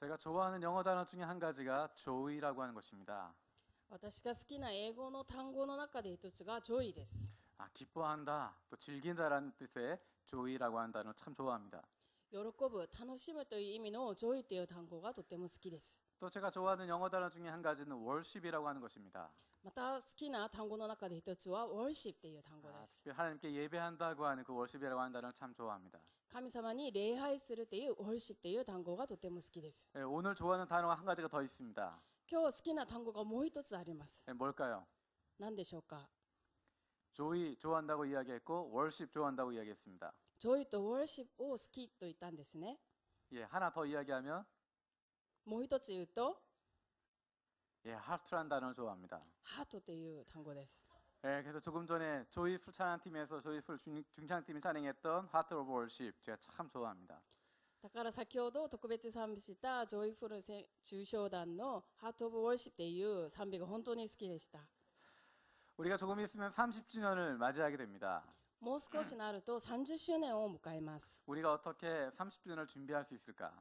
제가 좋아하는 영어 단어 중에 한 가지가 joy라고 하는 것입니다. 私が好きな英語の単語の中で一つがジョイです。 기뻐한다, 또 즐긴다라는 뜻의 joy라고 하는 단어를 참 좋아합니다. 喜ぶ、楽しむという意味のジョイという単語がとても好きです。 또 제가 좋아하는 영어 단어 중에 한 가지는 worship이라고 하는 것입니다. また好きな単語の中で一つは worship という単語です。 특히 하나님께 예배한다고 하는 그 worship이라고 하는 단어를 참 좋아합니다. 神様に礼拝するという worship という単語がとても好きです。 오늘 좋아하는 단어가 한 가지가 더 있습니다. 今日好きな単語がもう一つあります。 뭘까요? 何でしょうか。 joy 좋아한다고 이야기했고 worship 좋아한다고 이야기했습니다. ジョイと worship を好きと言ったんですね。 하나 더 이야기하면 もう一つ言うと heart라는 단어를 좋아합니다. ハートという単語です。 그래서 조금 전에 조이풀 찬양팀에서 조이풀 중창팀이 찬양했던 Heart of Worship 제가 참 좋아합니다. だから先ほど特別賛美したジョイフル中小団のハート・オブ・ウォーシップという賛美が本当に好きでした。 우리가 조금 있으면 30주년을 맞이하게 됩니다. もう少しなると30周年を迎えます。 우리가 어떻게 30주년을 준비할 수 있을까?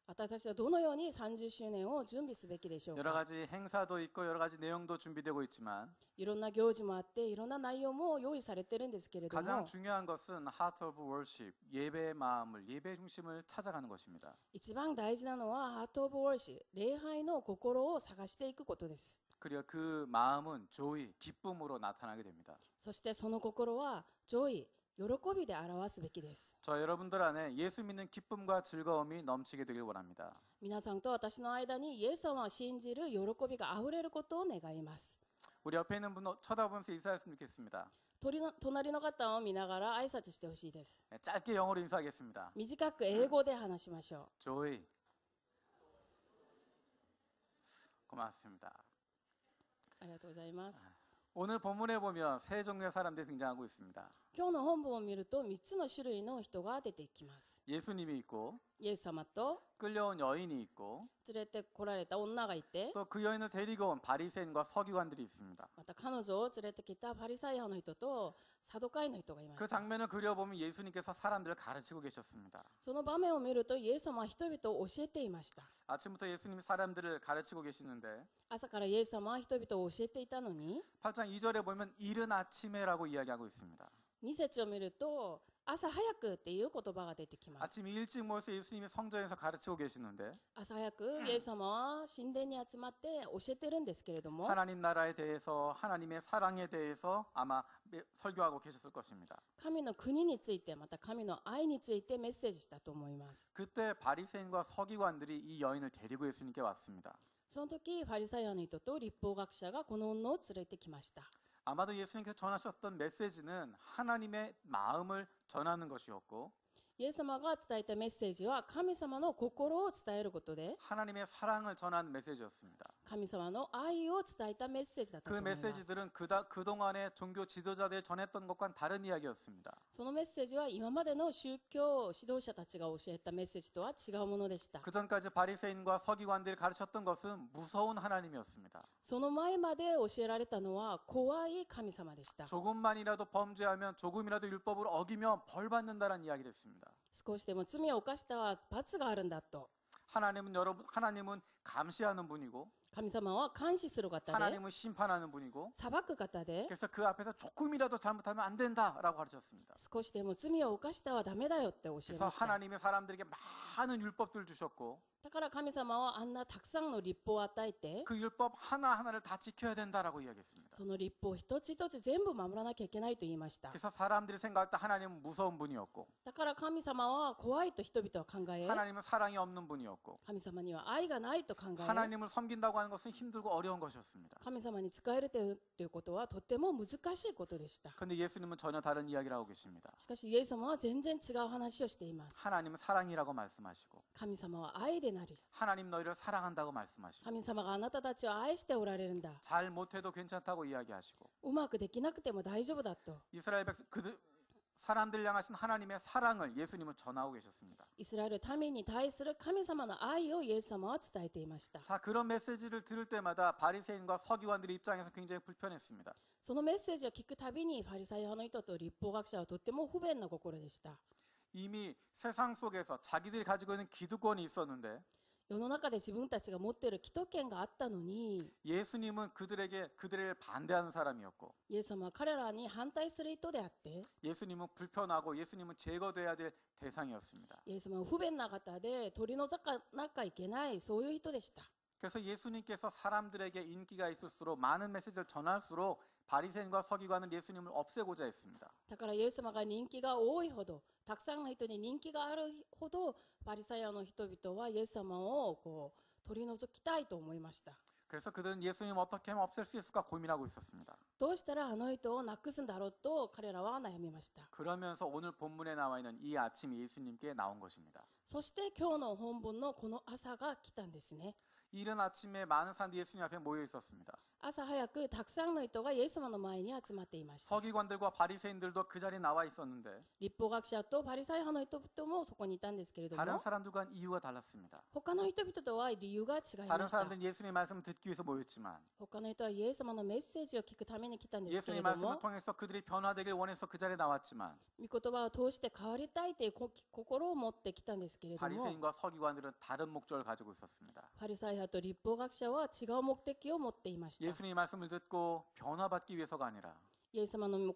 私たちはどのように30周年を準備すべきでしょう 여러 か。 가지 행사도 있고 여러 가지 내용도 준비되고 있지만 いろんな行事もあっていろんな内容も用意されてるんですけれど 가장 も、 중요한 것은 Heart of Worship, 예배의 마음을, 예배 중심을 찾아가는 것입니다. 一番大事なのはハート・オブ・ウォーシップ、礼拝の心を探していくことです。 그리고 그 마음은 joy, 기쁨으로 나타나게 됩니다. そしてその心はジョイ、喜びで表すべきです。 저 여러분들 안에 예수 믿는 기쁨과 즐거움이 넘치게 되길 원합니다. 皆さんと私の間にイエス様を信じる喜びがあふれることを願います。 우리 옆에 있는 분 쳐다보면서 인사했으면 좋겠습니다. 隣の方を見ながら挨拶してほしいです。 짧게 영어로 인사하겠습니다. 短く英語で話しましょう。 joy. 고맙습니다. ありがとうございます。 오늘 본문에 보면 세 종류의 사람들이 등장하고 있습니다. 今日の本文を見ると3つの種類の人が出てきます。 예수님이 있고 イエス様と 끌려온 여인이 있고 連れてこられた女がいて、 또 그 여인을 데리고 온 바리새인과 서기관들이 있습니다. また彼女を連れてきたパリサイ派の人とサドカイの人がいまし 그 た。 장면을 그려보면 예수님께서 사람들을 가르치고 계셨습니다. その場面を見るとイエス様は人々を教えていました。 아침부터 예수님이 사람들을 가르치고 계시는데 朝からイエス様は人々を教えていたのに、 8장 2절에 보면 이른 아침에라고 이야기하고 있습니다. 2節を見ると朝早くっていう言葉が出てきます。 아침 일찍 모여서 예수님이 성전에서 가르치고 계시는데 朝早くイエス様は神殿に集まって教えてるんですけれども、 하나님 나라에 대해서 하나님의 사랑에 대해서 아마 설교하고 계셨을 것입니다. 神の国についてまた神の愛についてメッセージしたと思います。 그때 바리새인과 서기관들이 이 여인을 데리고 예수님께 왔습니다. その時ファリサイ派の人と律法学者がこの女を連れてきました。 아마도 예수님께서 전하셨던 메시지는 하나님의 마음을 전하는 것이었고 イエス様が伝えたメッセージは神様の心を伝えることで、 하나님의 사랑을 전하는 메시지였습니다. 神様の愛を伝えたメッセージだったと 그 思います。 메시지들은 그동안의 종교 지도자들이 전했던 것과는 다른 이야기였습니다. そのメッセージは今までの宗教指導者たちが教えたメッセージとは違うものでした。 그 전까지 바리새인과 서기관들이 가르쳤던 것은 무서운 하나님이었습니다. その前まで教えられたのは怖い神様でした。 조금만이라도 범죄하면 조금이라도 율법을 어기면 벌 받는다는 이야기를 했습니다. 少しでも罪を犯したら罰があるんだと。 하나님은 감시하는 분이고 神様は監視する方で、 하나님은 심판하는 분이고 裁く方で、 그래서 그 앞에서 조금이라도 잘못하면 안 된다라고 가르쳤습니다. 少しでも罪を犯したらダメだよって教え 그래서 ました。 하나님의 사람들에게 많은 율법들을 주셨고 だから神様はあんなたくさんの律法を与えて、 그 율법 하나하나를 다 지켜야 된다라고 이야기했습니다. その律法一つ一つ全部守らなきゃいけないと言いました。 그래서 사람들이 생각할 때 하나님은 무서운 분이었고 だから神様は怖いと人々は考え、 하나님은 사랑이 없는 분이었고 神様には愛がないと考え、 하나님을 섬긴다고 하는 것은 힘들고 어려운 것이었습니다. 神様に仕えるということはとても難しいことでした。 그런데 예수님은 전혀 다른 이야기를 하고 계십니다. しかしイエス様は全然違う話をしています。 하나님은 사랑이라고 말씀하시고 神様は愛でなり、 하나님 너희를 사랑한다고 말씀하시고 神様があなたたちを愛しておられるんだ。 잘 못해도 괜찮다고 이야기하시고 うまくできなくても大丈夫だと。 이스라엘 사람들 향하신 하나님의 사랑을 예수님은 전하고 계셨습니다. イスラエル民に対する神様の愛をイエス様は伝えていました。 자, 그런 메시지를 들을 때마다 바리새인과 서기관들의 입장에서 굉장히 불편했습니다. そのメッセージを聞くたびにパリサイ派の人と律法学者はとっても不便な心でした。 이미 세상 속에서 자기들이 가지고 있는 기득권이 있었는데 世の中で自分たちが持っている既得権があったのに、 예수님은 그들을 반대하는 사람이었고 イエス様は彼らに反対する人であって、 예수님은 불편하고 예수님은 제거돼야 될 대상이었습니다. イエス様は不便な方で取り除かなきゃいけない、そういう人でした。 그래서 예수님께서 사람들에게 인기가 있을수록 많은 메시지를 전할수록 바리새인과 서기관은 예수님을 없애고자 했습니다. だからイエス様が人気が多いほど、たくさんの人に人気があるほど、パリサイアの人々はイエス様を取り除きたいと思いました。 그래서 그들은 예수님 어떻게 하면 없앨 수 있을까 고민하고 있었습니다. どうしたらあの人をなくすんだろうと彼らは悩みました。 그러면서 오늘 본문에 나와 있는 이 아침이 예수님께 나온 것입니다. そして今日の本文のこの朝が来たんですね。 이른 아침에 많은 사람들이 예수님 앞에 모여 있었습니다. 朝早くたくさんの人がイエス様の前に集まっていました。 서기관들과 바리새인들도 그 자리에 나와 있었는데 立法学者とパリサイ派の人々もそこにいたんですけれど 다른 も、 사람들과는 이유가 달랐습니다. 他の人々とは理由が違いま 다른 した。 사람들은 예수님의 말씀을 듣기 위해서 모였지만 他の人はイエス様のメッセージを聞くために来たんですけれ 예수님의 ど 말씀을 も、 통해서 그들이 변화되길 원해서 그 자리에 나왔지만 御言葉を通して変わりたいという心を持ってきたんですけれども、 바리새인과 서기관들은 다른 목적을 가지고 있었습니다. パリサイ派と立法学者は違う目的を持っていました。 예수님의 말씀을 듣고 변화받기 위해서가 아니라 イエス様の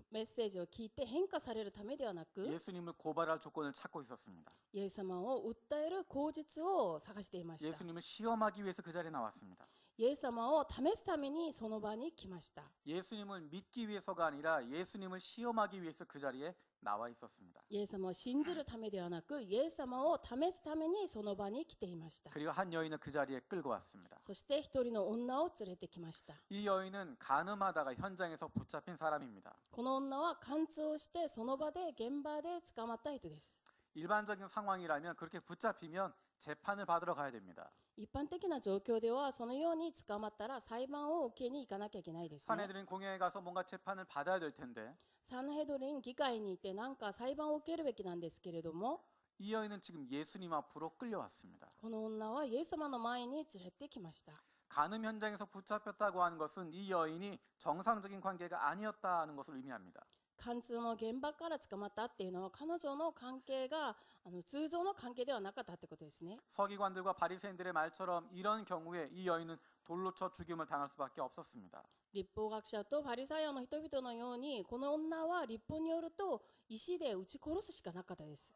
メッセージを聞いて変化されるためではなく、 예수님을 고발할 조건을 찾고 있었습니다. イエス様を訴える口実を探していました。 예수님을 시험하기 위해서 그 자리에 나왔습니다. イエス様を試すためにその場に来ました。 예수님을 믿기 위해서가 아니라 예수님을 시험하기 위해서 그 자리에 나와 있었습니다. イエス様を信じるためではなく、イエス様を試すためにその場に来ていました。 그리고 한 여인은 그 자리에 끌고 왔습니다. そして一人の女を連れてきました。 이 여인은 간음하다가 현장에서 붙잡힌 사람입니다. この女は貫通をしてその場で現場で捕まった人です。 일반적인 상황이라면 그렇게 붙잡히면 재판을 받으러 가야 됩니다. 一般的な状況ではそのように捕まったら裁判を受けに行かなきゃいけないですね。 산헤드린 공회에 가서 뭔가 재판을 받아야 될 텐데 サンヘドリン議会にいてなんか裁判を受けるべきなんですけれども、 이 여인은 지금 예수님 앞으로 끌려왔습니다. この女はイエス様の前に連れてきました。 간음 현장에서 붙잡혔다고 하는 것은 이 여인이 정상적인 관계가 아니었다는 것을 의미합니다. 貫通の現場から捕まったっていうのは彼女の関係が通常の関係ではなかったってことですね。 서기관들과 바리새인들의 말처럼 이런 경우에 이 여인은 돌로 쳐 죽임을 당할 수밖에 없었습니다. 立法学者とパリサイ派の人々のように、この女は立法によると石で撃ち殺すしかなかったです。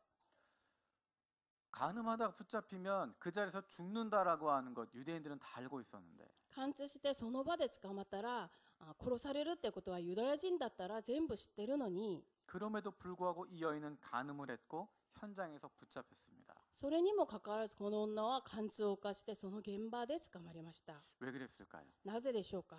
간음하다가 붙잡히면 그 자리에서 죽는다라고 하는 것 유대인들은 다 알고 있었는데 貫通してその場で捕まったら殺されるってことはユダヤ人だったら全部知ってるのに、 그럼에도 불구하고 이 여인은 간음을 했고 현장에서 붙잡혔습니다. それにもかかわらずこの女は貫通を犯してその現場で捕まりました。 왜 그랬을까요? なぜでしょうか。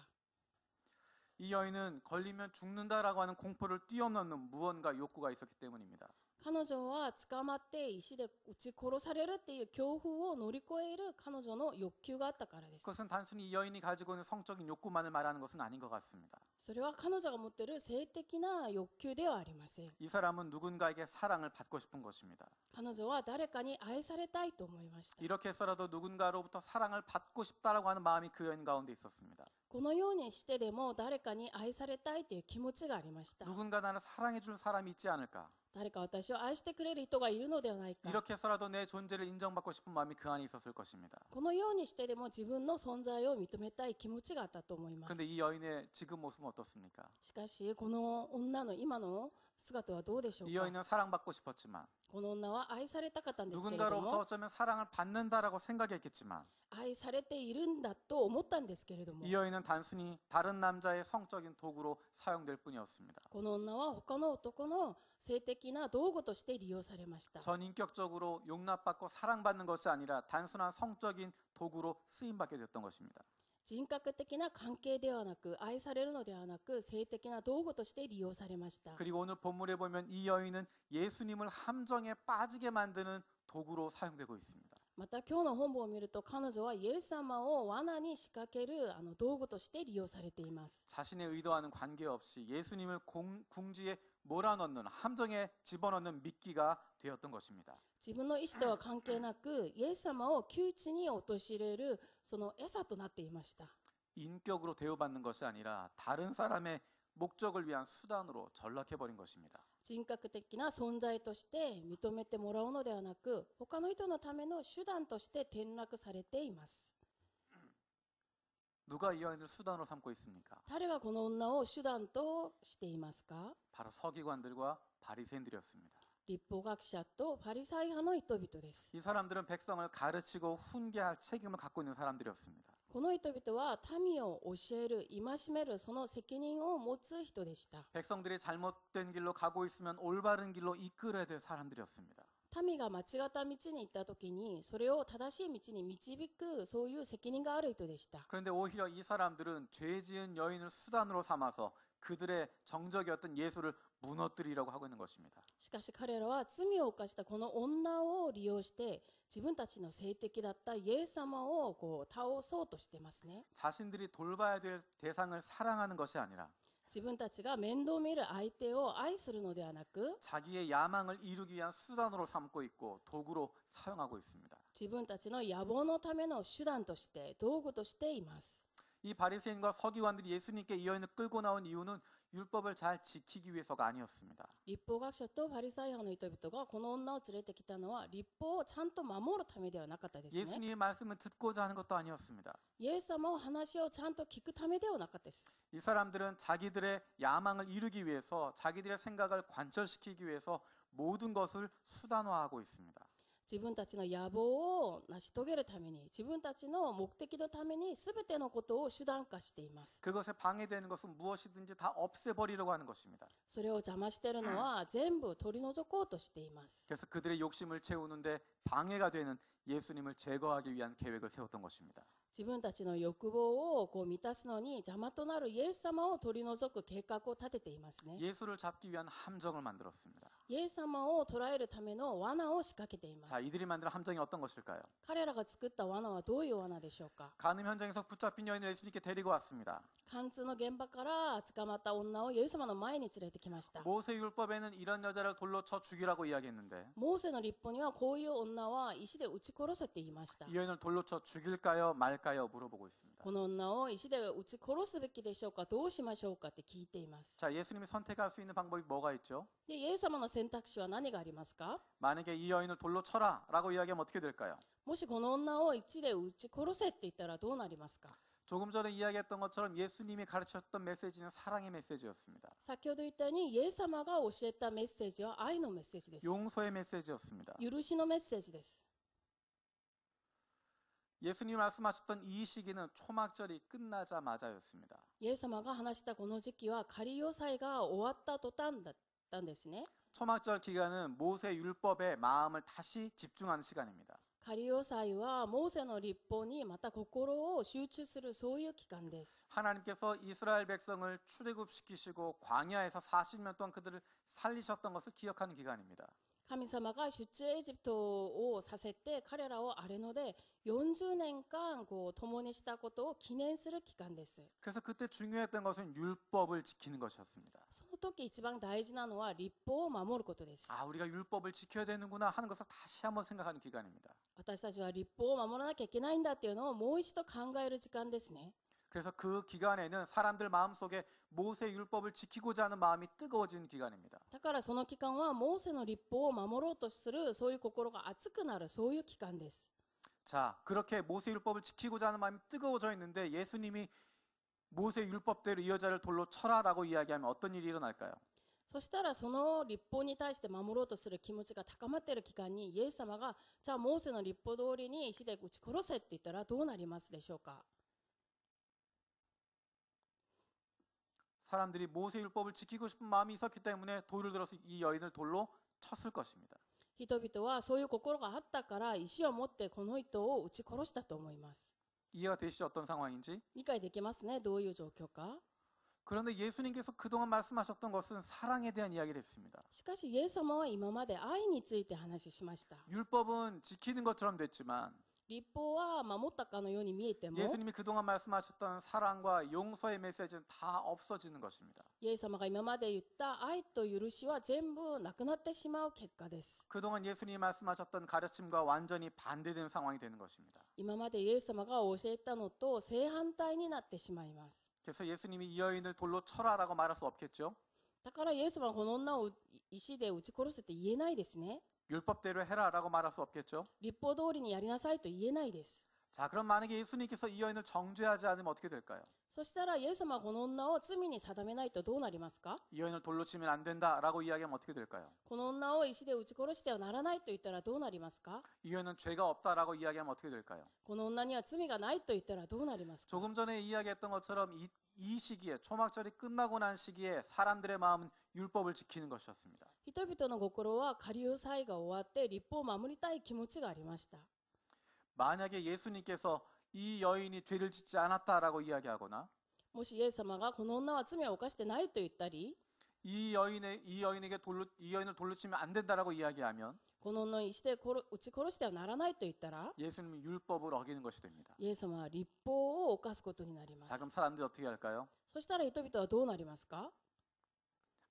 이 여인은 걸리면 죽는다라고 하는 공포를 뛰어넘는 무언가 욕구가 있었기 때문입니다. 彼女は捕まって石で撃ち殺されるっていう恐怖を乗り越える彼女の欲求があったからです。 그것은 단순히 이 여인이 가지고 있는 성적인 욕구만을 말하는 것은 아닌 것 같습니다. それは彼女が持っている性的な欲求ではありません。 이 사람은 누군가에게 사랑을 받고 싶은 것입니다. 彼女は誰かに愛されたいと思いました。 이렇게 해서라도 누군가로부터 사랑을 받고 싶다라고 하는 마음이 그 여인 가운데 있었습니다. このようにしてでも誰かに愛されたいという気持ちがありました。 누군가 나를 사랑해 줄 사람이 있지 않을까? 誰か私を愛してくれる人がいるのではないか。 이렇게 해서라도 내 존재를 인정받고 싶은 마음이 그 안에 있었을 것입니다. このようにしてでも自分の存在を認めたい気持ちがあったと思います。 그런데 이 여인의 지금 모습은 어떻습니까? しかしこの女の今の姿はどうでしょう 이 か。 여인은 사랑받고 싶었지만 この女は愛されたかったんですけれど 누군가로부터 も、 어쩌면 사랑을 받는다라고 생각했겠지만 愛されているんだと思ったんですけれども、 이 여인은 단순히 다른 남자의 성적인 도구로 사용될 뿐이었습니다. この女は他の男の性的な道具として利用されました。 전인격적으로 용납받고 사랑받는 것이 아니라 단순한 성적인 도구로 쓰임받게 됐던 것입니다. 人格的な関係ではなく、愛されるのではなく、性的な道具として利用されました。 그리고 오늘 본문에 보면 이 여인은 예수님을 함정에 빠지게 만드는 도구로 사용되고 있습니다. また今日の本文を見ると、彼女はイエス様を罠に仕掛ける道具として利用されています。 자신의 의도와는 관계없이 예수님을 궁지에 몰아넣는 함정에 집어넣는 미끼가 되었던 것입니다. 自分の意思とは関係なく、イエス様を窮地に陥れるその餌となっていました。 인격으로 대우받는 것이 아니라 다른 사람의 목적을 위한 수단으로 전락해버린 것입니다. 人格的な存在として認めてもらうのではなく、他の人のための手段として転落されています。 누가 이 여인을 수단으로 삼고 있습니까? 誰がこの女を手段としていますか？ 바로 서기관들과 바리새인들이었습니다. 立法学者とパリサイ派の人々です。 이 사람들은 백성을 가르치고 훈계할 책임을 갖고 있는 사람들이었습니다. この人々は民を教える、戒めるその責任を持つ人でした。 백성들이 잘못된 길로 가고 있으면 올바른 길로 이끌어야 될 사람들이었습니다. 民が間違った道に行った時にそれを正しい道に導く、そういう責任がある人でした。 그런데 오히려 이 사람들은 죄 지은 여인을 수단으로 삼아서 그들의 정적이었던 예수를 무너뜨리려고 하고 있는 것입니다. しかし彼らは罪を犯したこの女を利用して自分たちの性的だったイエス様を倒そうとしてますね。 자신들이 돌봐야 될 대상을 사랑하는 것이 아니라 自分たちが面倒見る相手を愛するのではなく、 자기의 야망을 이루기 위한 수단으로 삼고 있고 도구로 사용하고 있습니다. 自分たちの野望のための手段として、道具としています。 이 바리새인과 서기관들이 예수님께 이 여인을 끌고 나온 이유는 율법을 잘 지키기 위해서가 아니었습니다. 立法学者とパリサイ派の人々がこの女を連れてきたのは立法をちゃんと守るためではなかったですね。 예수님의 말씀을 듣고자 하는 것도 아니었습니다. イエス様の話をちゃんと聞くためではなかったです。 이 사람들은 자기들의 야망을 이루기 위해서 자기들의 생각을 관철시키기 위해서 모든 것을 수단화하고 있습니다. 自分たちの野望を成し遂げるために、自分たちの目的のために全てのことを手段化しています。 그것에 방해되는 것은 무엇이든지 다 없애버리려고 하는 것입니다. それを邪魔しているのは全部取り除こうとしています。 그래서 그들의 욕심을 채우는데 방해가 되는 예수님을 제거하기 위한 계획을 세웠던 것입니다. 自分たちの欲望を満たすのに邪魔となるイエス様を取り除く計画を立てていますね。 예수를 잡기 위한 함정을 만들었습니다. イエス様を捕らえるための罠を仕掛けています。 자, 이들이 만든 함정이 어떤 것일까요? 彼らが作った罠はどういう罠でしょうか？ 간음 현장에서 붙잡힌 여인을 예수님께 데리고 왔습니다. 貫通の現場から捕まった女をイエス様の前に連れてきました。 모세 율법에는 이런 여자를 돌로 쳐 죽이라고 이야기했는데 モーセの律法にはこういう女は石で撃ち殺せって言いました。 이 여인을 돌로 쳐 죽일까요 말까요 물어보고 있습니다. この女を石で撃ち殺すべきでしょうか、どうしましょうかって聞いています。 자, 예수님이 선택할 수 있는 방법이 뭐가 있죠? で、イエス様の選択肢は何がありますか？ 만약에 이 여인을 돌로 쳐라라고 이야기하면 어떻게 될까요? もしこの女を石で撃ち殺せって言ったらどうなりますか？ 조금 전에 이야기했던 것처럼 예수님이 가르쳤던 메시지는 사랑의 메시지였습니다. 先ほど言ったようにイエス様が教えたメッセージは愛のメッセージです。 용서의 메시지였습니다. 許しのメッセージです。 예수님이 말씀하셨던 이 시기는 초막절이 끝나자마자였습니다. イエス様が話したこの時期は仮予祭が終わった途端だったんですね。 초막절 기간은 모세 율법에 마음을 다시 집중하는 시간입니다. 仮予祭はモーセの律法にまた心を集中する、そういう期間です。 하나님께서 이스라엘 백성을 출애굽시키시고 광야에서 40년 동안 그들을 살리셨던 것을 기억하는 기간입니다. 神様が出エジプトをさせて彼らをあれので40年間共にしたことを記念する期間です。 그래서 그때 중요했던 것은 율법을 지키는 것이었습니다. その時一番大事なのは律法を守ることです。 아, 우리가 율법을 지켜야 되는구나 하는 것을 다시 한번 생각하는 기간입니다. 私たちは律法を守らなきゃいけないんだっていうのをもう一度考える時間ですね。 그래서 그 기간에는 사람들 마음속에 모세 율법을 지키고자 하는 마음이 뜨거워지는 기간입니다. だからその期間はモーセの律法を守ろうとする、そういう心が熱くなる、そういう期間です。 자, 그렇게 모세 율법을 지키고자 하는 마음이 뜨거워져 있는데 예수님이 모세 율법대로 이 여자를 돌로 쳐라라고 이야기하면 어떤 일이 일어날까요? そしたらその律法に対して守ろうとする気持ちが高まっている期間にイエス様がじゃあモーセの律法通りに石で撃ち殺せって言ったらどうなりますでしょうか？ 사람들이 모세 율법을 지키고 싶은 마음이 있었기 때문에 돌을 들어서 이 여인을 돌로 쳤을 것입니다. 人々はそういう心があったから石を持ってこの人を撃ち殺したと思います。 이해가 되시죠? 어떤 상황인지? 理解できますね、どういう状況か。 그런데 예수님께서 그동안 말씀하셨던 것은 사랑에 대한 이야기를 했습니다. しかしイエス様は今まで愛について話しました。 율법은 지키는 것처럼 됐지만 律法は守ったかのように見えても 예수님이 그동안 말씀하셨던 사랑과 용서의 메시지는 다 없어지는 것입니다. イエス様が今まで言った愛と許しは全部なくなってしまう結果です。 그동안 예수님이 말씀하셨던 가르침과 완전히 반대되는 상황이 되는 것입니다. 今までイエス様が教えたのと正反対になってしまいます。 그래서 예수님이 이 여인을 돌로 쳐라라고 말할 수 없겠죠? だからイエス様はこの女を石で撃ち殺せって言えないですね。 율법대로 해라라고 말할 수 없겠죠. 立法通りにやりなさいと言えないです。 자, 그럼 만약에 예수님께서 이 여인을 정죄하지 않으면 어떻게 될까요? そしたらイエス様はこの女を罪に定めないとどうなりますか？ 이 여인을 돌로 치면 안 된다라고 이야기하면 어떻게 될까요? この女を石で撃ち殺してはならないと言ったらどうなりますか？ 이 여인은 죄가 없다라고 이야기하면 어떻게 될까요? この女には罪がないと言ったらどうなりますか？ 조금 전에 이야기했던 것처럼 이 시기에 초막절이 끝나고 난 시기에 사람들의 마음은 율법을 지키는 것이었습니다. 人々の心は下流祭が終わって立法を守りたい気持ちがありました。 만약에 예수님께서 이 여인이 죄를 짓지 않았다라고 이야기하거나 もしイエス様がこの女は罪を犯してないと言ったり、 이 여인을 돌로 치면 안 된다라고 이야기하면 この女を石で撃ち殺してはならないと言ったら、 예수님은 율법을 어기는 것이 됩니다. イエス様は立法を犯すことになります。 자, 그럼 사람들이 어떻게 할까요? そしたら人々はどうなりますか？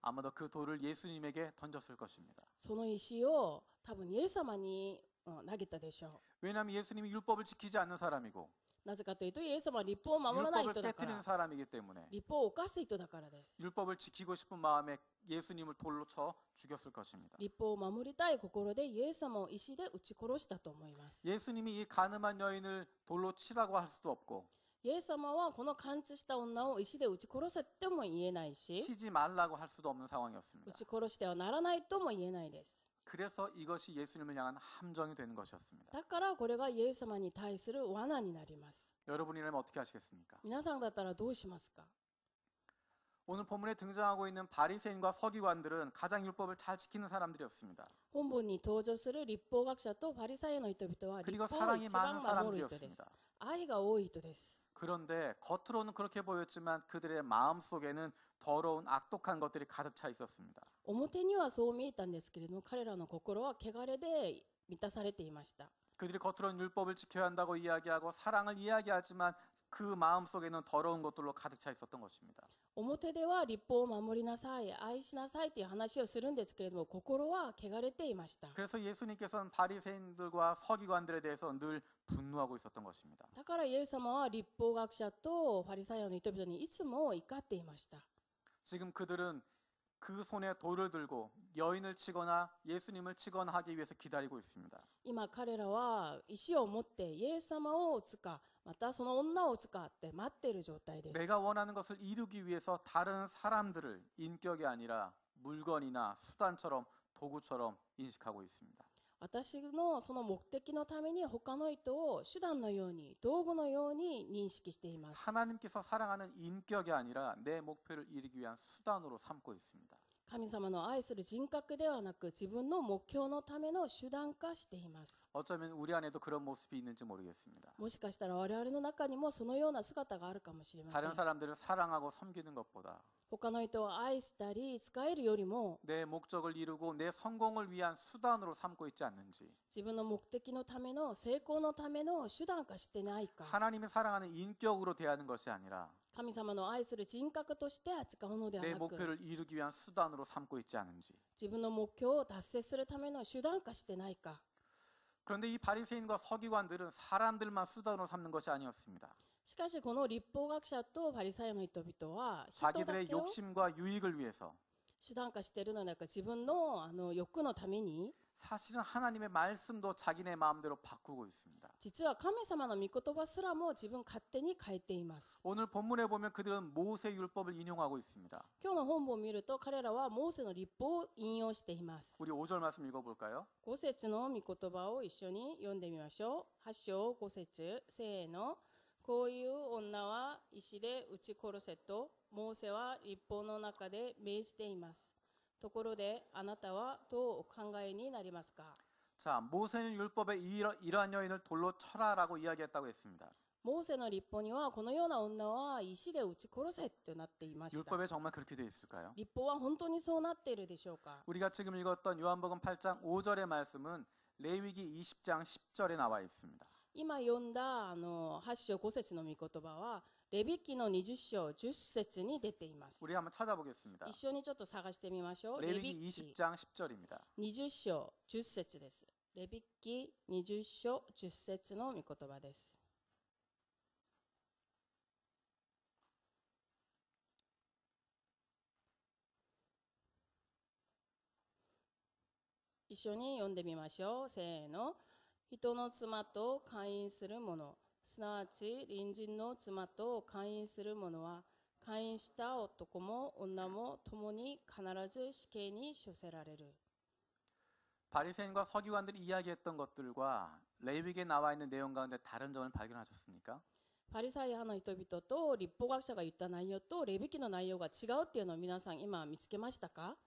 아마도 그 돌을 예수님에게 던졌을 것입니다. その石を多分イエス様に投げたでしょ 왜냐하면 예수님이 율법을 지키지 않는 사람이고 う。なぜかというとイエス様は立法を守らない 율법을 人だか 깨뜨리는 ら、 사람이기 때문에 立法を犯す人だからです。 율법을 지키고 싶은 마음에 예수님을 돌로 쳐 죽였을 것입니다. 立法を守りたい心でイエス様を石で撃ち殺したと思います。 예수님이 이 가늠한 여인을 돌로 치라고 할 수도 없고 イエス様はこの完治した女を石で撃ち殺せとも言えないし、 치지 말라고 할 수도 없는 撃 상황이었습니다. ち殺してはならないとも言えないです。 그래서 이것이 예수님을 향한 함정이 되는 것이었습니다. だからこれがイエス様に対する罠になります。 여러분이라면 어떻게 하시겠습니까? 皆さんだったらどうしますか？ 오늘 본문에 등장하고 있는 바리새인과 서기관들은 가장 율법을 잘 지키는 사람들이었습니다. 本文に登場する立法学者とパリサイの人々は立 그리고 法を 사랑이 一 많은 番守る人です。 사람들이었습니다. 愛が多い人です。 그런데 겉으로는 그렇게 보였지만 그들의 마음속에는 더러운 악독한 것들이 가득 차 있었습니다. 表にはそう見えたんですけれども、彼らの心は汚れで満たされていました。 그들이 겉으로는 율법을 지켜야 한다고 이야기하고 사랑을 이야기하지만 그 마음속에는 더러운 것들로 가득 차 있었던 것입니다. 表では立法を守りなさい、愛しなさいという話をするんですけれども、心は汚れていました。 그래서 예수님께서는 바리새인들과 서기관들에 대해서 늘 분노하고 있었던 것입니다. だからイエス様は立法学者とパリサイの人々にいつも怒っていました。 지금 그들은 그 손에 돌을 들고 여인을 치거나 예수님을 치거나 하기 위해서 기다리고 있습니다. 今彼らは石を持ってイエス様を撃つか、またその女を撃つかって待っている状態です。 내가 원하는 것을 이루기 위해서 다른 사람들을 인격이 아니라 물건이나 수단처럼 도구처럼 인식하고 있습니다. 私のその目的のために他の人を手段のように道具のように認識しています。 하나님께서 사랑하는 인격이 아니라 내 목표를 이루기 위한 수단으로 삼고 있습니다. 神様の愛する人格ではなく自分の目標のための手段化しています。 어쩌면 우리 안에도 그런 모습이 있는지 모르겠습니다. もしかしたら我々の中にもそのような姿があるかもしれませ 다른 ん。 사람들을 사랑하고 섬기는 것보다 他の人を愛したり仕えるよりも 내 목적을 이루고 내 성공을 위한 수단으로 삼고 있지 않는지 自分の目的のための成功のための手段化してないか、 하나님이 사랑하는 인격으로 대하는 것이 아니라 神様の愛する人格として扱うのでは 내 なく、 목표를 이루기 위한 수단으로 삼고 있지 않은지. 自分の目標を達成するための手段化してないか。 그런데 이 바리새인과 서기관들은 사람들만 수단으로 삼는 것이 아니었습니다. しかしこの立法学者とパリサイの人々は人だ 자기들의 けを 욕심과 유익을 위해서 手段化しているのではなく、自分の欲のために 사실은 하나님의 말씀도 자기네 마음대로 바꾸고 있습니다. 実は神様の御言葉すらも自分勝手に変えています。 오늘 본문에 보면 그들은 모세 율법을 인용하고 있습니다. 今日の本文を見ると彼らはモーセの立法を引用しています。 우리 5절 말씀 읽어볼까요? 5節の御言葉を一緒に読んでみましょう。8章5節、せーの。こういう女は石で撃ち殺せとモーセは立法の中で命じています。ところであなたはどうお考えになりますか？ 자, 모세는 율법에 이러한 여인을 돌로 쳐라라고 이야기했다고 했습니다. モーセの立法にはこのような女は石で撃ち殺せとなっていました。 율법에 정말 그렇게 되어 있을까요? 立法は本当にそうなっているでしょうか？ 우리가 지금 읽었던 요한복음 8장 5절의 말씀은 레위기 20장 10절에 나와 있습니다. 今読んだ8章5節の御言葉はレビ記の20章10節に出ています。 우리 한번 찾아보겠습니다. 一緒にちょっと探してみましょう。 레위기 20장 10절입니다. 20章10節です。レビ記20章10節の御言葉です。一緒に読んでみましょう。せーの。人の妻と姦淫する者、すなわち隣人の妻と姦淫する者は、姦淫した男も女も共に必ず死刑に処せられる。 바리새인과 서기관들이 이야기했던 것들과 레위기에 나와 있는 내용 가운데 다른 점을 발견하셨습니까? パリサイ派の人々と立法学者が言った内容とレビ記の内容が違うっていうのを皆さん今見つけましたか？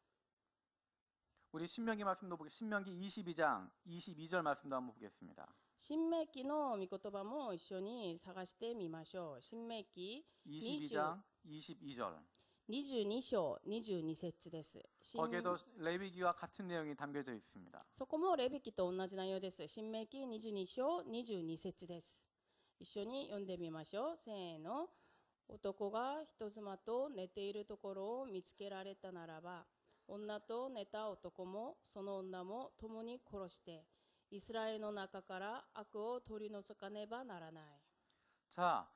우리 신명기 말씀도 신명기 22장 22절 말씀도 한번 보겠습니다. 新明記の御言葉も一緒に探してみましょう。新明記 22장 22절. 22章22節です。 거기에도 레위기와 같은 내용이 담겨져 있습니다. そこもレビ記と同じ内容です。新明記22章22節です。一緒に読んでみましょう。せーの。男が人妻と寝ているところを見つけられたならば、女と寝た男もその女も共に殺して、イスラエルの中から悪を取り除かねばならない。 자,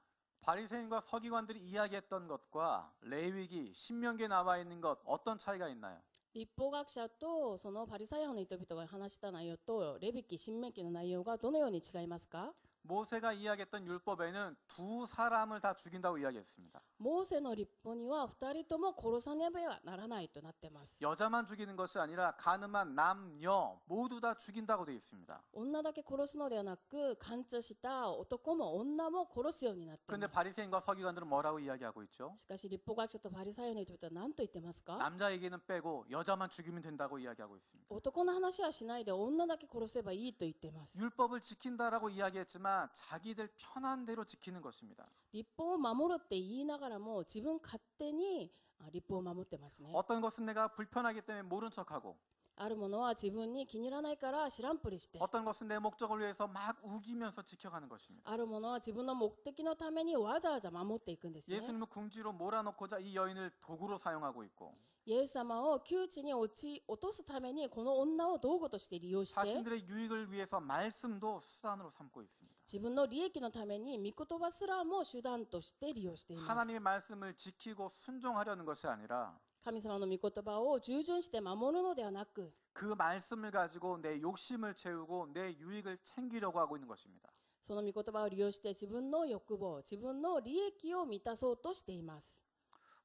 바리새인과 서기관들이 이야기했던 것과 레위기, 신명기에 나와 있는 것 어떤 차이가 있나요? 立法学者とそのパリサイ派の人々が話した内容とレビ記、新明記の内容がどのように違いますか？ 모세가 이야기했던 율법에는 두 사람을 다 죽인다고 이야기했습니다. モーセの立法には2人とも殺さねばならないとなっています。 여자만 죽이는 것이 아니라 가늠한 남녀 모두 다 죽인다고 되어 있습니다. 女だけ殺すのではなく、貫通した男も女も殺すようになってい 그런데 ます。 바리새인과 서기관들은 뭐라고 이야기하고 있죠? しかし立法学者とパリサイ派の人々は何と言ってますか？ 남자 얘기는 빼고 여자만 죽이면 된다고 이야기하고 있습니다. 男の話はしないで女だけ殺せばいいと言っています。 율법을 지킨다라고 이야기했지만 자기들 편한 대로 지키는 것입니다. 立法を守るって言いながらも自分勝手に立法を守ってますね。 어떤 것은 내가 불편하기 때문에 모른 척하고 あるものは自分に気に入らないから知らんぷりして、 어떤 것은 내 목적을 위해서 막 우기면서 지켜가는 것입니다. あるものは自分の目的のためにわざわざ守っていくんですね。 예수님은 궁지로 몰아넣고자 이 여인을 도구로 사용하고 있고 イエス様を窮地に落とすためにこの女を道具として利用して、 자신들의 유익을 위해서 말씀도 수단으로 삼고 있습니다. 自分の利益のために御言葉すらも手段として利用しています。 하나님의 말씀을 지키고 순종하려는 것이 아니라 神様の御言葉を従順して守るのではなく、 그 말씀을 가지고 내 욕심을 채우고 내 유익을 챙기려고 하고 있는 것입니다. その御言葉を利用して自分の欲望、自分の利益を満たそうとしています。